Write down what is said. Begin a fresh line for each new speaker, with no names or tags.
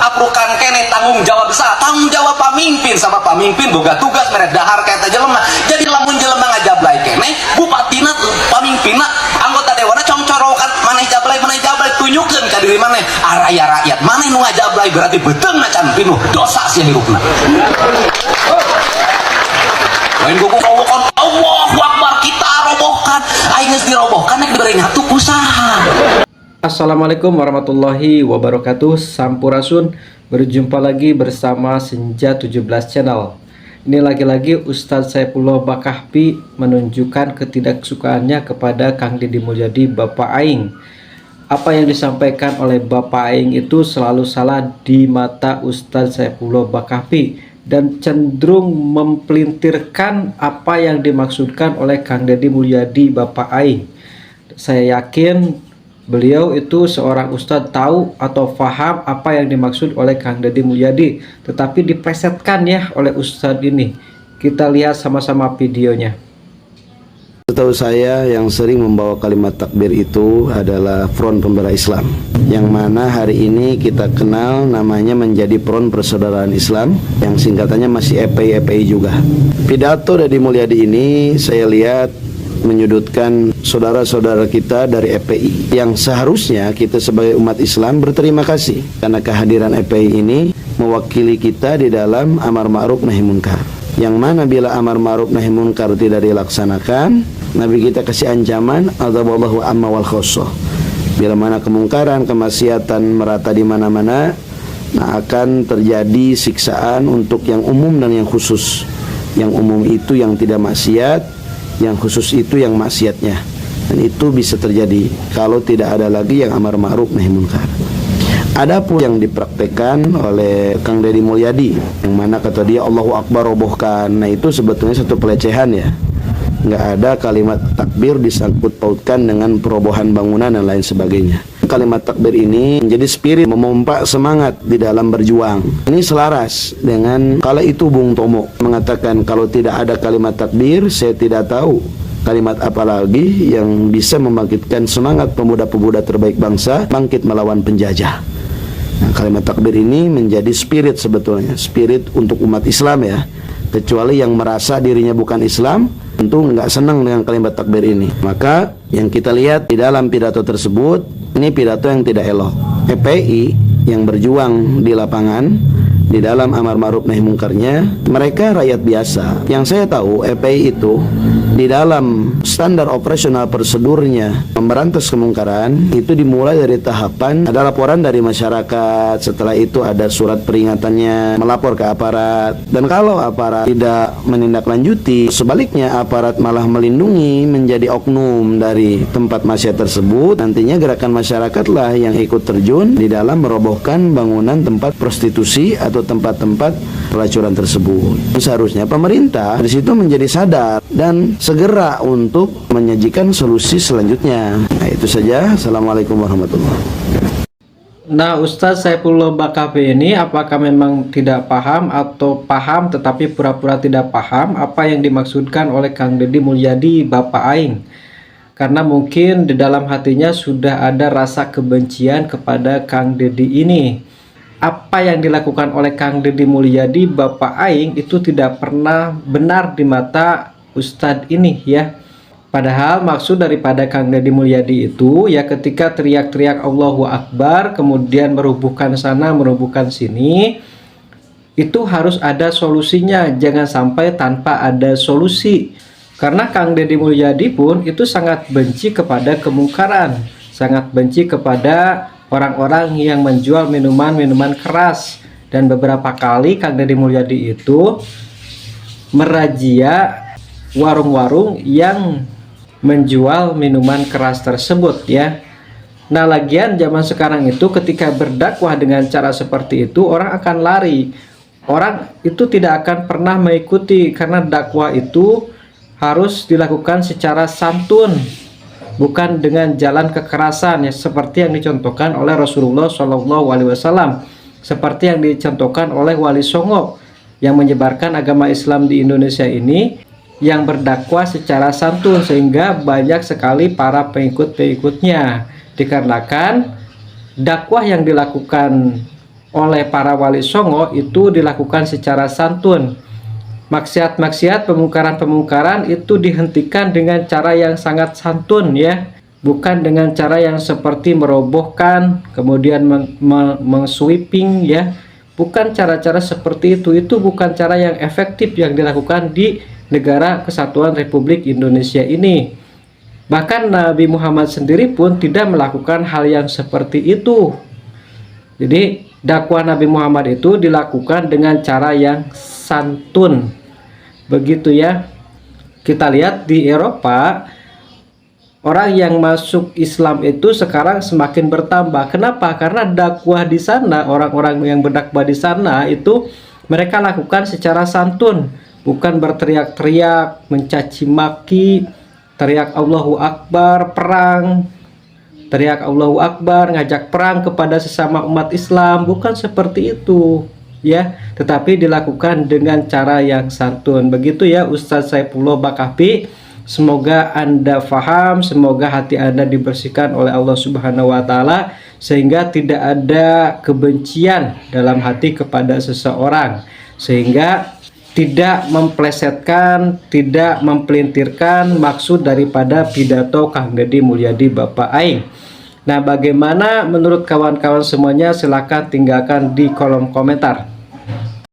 aprukan kene tanggung jawab besar, tanggung jawab pamimpin sama pamimpin boga tugas mere dahar kayak jelema. Jadi lamun jelema ngajablay kene bupatina pamimpinna anggota dewana congcorokan maneh jablay tunjukkeun ka diri maneh araya rakyat maneh nu ngajablay berarti beteung macan pinuh dosa sih hirupna. Lain gugu robohkan Allahu Akbar kita robohkan aing geus dirobohkan nek dibere ngatu usaha.
Assalamualaikum warahmatullahi wabarakatuh. Sampurasun, berjumpa lagi bersama Senja 17 Channel. Ini lagi-lagi Ustadz Saifullah Bakahfi menunjukkan ketidaksukaannya kepada Kang Deddy Mulyadi Bapak Aing. Apa yang disampaikan oleh Bapak Aing itu selalu salah di mata Ustadz Saifullah Bakahfi dan cenderung mempelintirkan apa yang dimaksudkan oleh Kang Deddy Mulyadi Bapak Aing. Saya yakin beliau itu seorang ustadz tahu atau paham apa yang dimaksud oleh Kang Deddy Mulyadi, tetapi diplesetkan ya oleh ustadz ini. Kita lihat sama-sama videonya.
Setahu saya yang sering membawa kalimat takbir itu adalah Front Pembela Islam, yang mana hari ini kita kenal namanya menjadi Front Persaudaraan Islam, yang singkatannya masih FPI juga. Pidato Deddy Mulyadi ini saya lihat menyudutkan saudara-saudara kita dari FPI yang seharusnya kita sebagai umat Islam berterima kasih karena kehadiran FPI ini mewakili kita di dalam amar ma'ruf nahi munkar, yang mana bila amar ma'ruf nahi munkar tidak dilaksanakan, Nabi kita kasih ancaman adzaballahu amma wal khosoh. Bila mana kemungkaran, kemaksiatan merata di mana-mana, nah akan terjadi siksaan untuk yang umum dan yang khusus. Yang umum itu yang tidak maksiat, yang khusus itu yang maksiatnya, dan itu bisa terjadi kalau tidak ada lagi yang amar ma'ruf nahi munkar. Adapun yang dipraktekkan oleh Kang Deddy Mulyadi, yang mana kata dia Allahu Akbar robohkan, nah itu sebetulnya satu pelecehan ya. Nggak ada kalimat takbir disangkut pautkan dengan perobohan bangunan dan lain sebagainya. Kalimat takbir ini menjadi spirit memompa semangat di dalam berjuang. Ini selaras dengan kala itu Bung Tomo mengatakan kalau tidak ada kalimat takbir saya tidak tahu kalimat apa lagi yang bisa membangkitkan semangat pemuda-pemuda terbaik bangsa bangkit melawan penjajah. Nah, kalimat takbir ini menjadi spirit sebetulnya, spirit untuk umat Islam ya. Kecuali yang merasa dirinya bukan Islam tentu nggak senang dengan kalimat takbir ini. Maka yang kita lihat di dalam pidato tersebut, ini pidato yang tidak elok. FPI yang berjuang di lapangan di dalam amar ma'ruf nahi munkarnya, mereka rakyat biasa. Yang saya tahu FPI itu di dalam standar operasional prosedurnya memberantas kemungkaran itu dimulai dari tahapan ada laporan dari masyarakat, setelah itu ada surat peringatannya melapor ke aparat, dan kalau aparat tidak menindaklanjuti, sebaliknya aparat malah melindungi menjadi oknum dari tempat maksiat tersebut, nantinya gerakan masyarakatlah yang ikut terjun di dalam merobohkan bangunan tempat prostitusi atau tempat-tempat pelacuran tersebut. Seharusnya pemerintah di situ menjadi sadar dan segera untuk menyajikan solusi selanjutnya. Nah itu saja. Assalamualaikum warahmatullahi wabarakatuh.
Nah, Ustadz Saifullah Bakahfi ini apakah memang tidak paham atau paham tetapi pura-pura tidak paham apa yang dimaksudkan oleh Kang Deddy Mulyadi Bapak Aing? Karena mungkin di dalam hatinya sudah ada rasa kebencian kepada Kang Deddy ini. Apa yang dilakukan oleh Kang Deddy Mulyadi Bapak Aing itu tidak pernah benar di mata Ustadz ini ya. Padahal maksud daripada Kang Deddy Mulyadi itu ya ketika teriak-teriak Allahu Akbar kemudian merubuhkan sana merubuhkan sini, itu harus ada solusinya, jangan sampai tanpa ada solusi. Karena Kang Deddy Mulyadi pun itu sangat benci kepada kemungkaran, sangat benci kepada orang-orang yang menjual minuman-minuman keras. Dan beberapa kali Kang Deddy Mulyadi itu merazia warung-warung yang menjual minuman keras tersebut ya. Nah lagian zaman sekarang itu ketika berdakwah dengan cara seperti itu orang akan lari, orang itu tidak akan pernah mengikuti, karena dakwah itu harus dilakukan secara santun, bukan dengan jalan kekerasan ya, seperti yang dicontohkan oleh Rasulullah SAW, seperti yang dicontohkan oleh Wali Songo yang menyebarkan agama Islam di Indonesia ini, yang berdakwah secara santun sehingga banyak sekali para pengikut-pengikutnya, dikarenakan dakwah yang dilakukan oleh para wali songo itu dilakukan secara santun. Maksiat-maksiat, pemungkaran-pemungkaran itu dihentikan dengan cara yang sangat santun ya, bukan dengan cara yang seperti merobohkan kemudian meng-sweeping ya. Bukan cara-cara seperti itu bukan cara yang efektif yang dilakukan di negara Kesatuan Republik Indonesia ini. Bahkan Nabi Muhammad sendiri pun tidak melakukan hal yang seperti itu. Jadi dakwah Nabi Muhammad itu dilakukan dengan cara yang santun. Begitu ya. Kita lihat di Eropa, orang yang masuk Islam itu sekarang semakin bertambah. Kenapa? Karena dakwah di sana, orang-orang yang berdakwah di sana itu mereka lakukan secara santun, bukan berteriak-teriak, mencaci maki, teriak Allahu Akbar, perang, teriak Allahu Akbar, ngajak perang kepada sesama umat Islam, bukan seperti itu ya, tetapi dilakukan dengan cara yang santun. Begitu ya Ustadz Saifullah Bakafi. Semoga Anda faham, semoga hati Anda dibersihkan oleh Allah Subhanahu wa taala sehingga tidak ada kebencian dalam hati kepada seseorang, sehingga tidak memplesetkan, tidak mempelintirkan maksud daripada pidato Kang Deddy Mulyadi Bapak Aing. Nah, bagaimana menurut kawan-kawan semuanya? Silahkan tinggalkan di kolom komentar.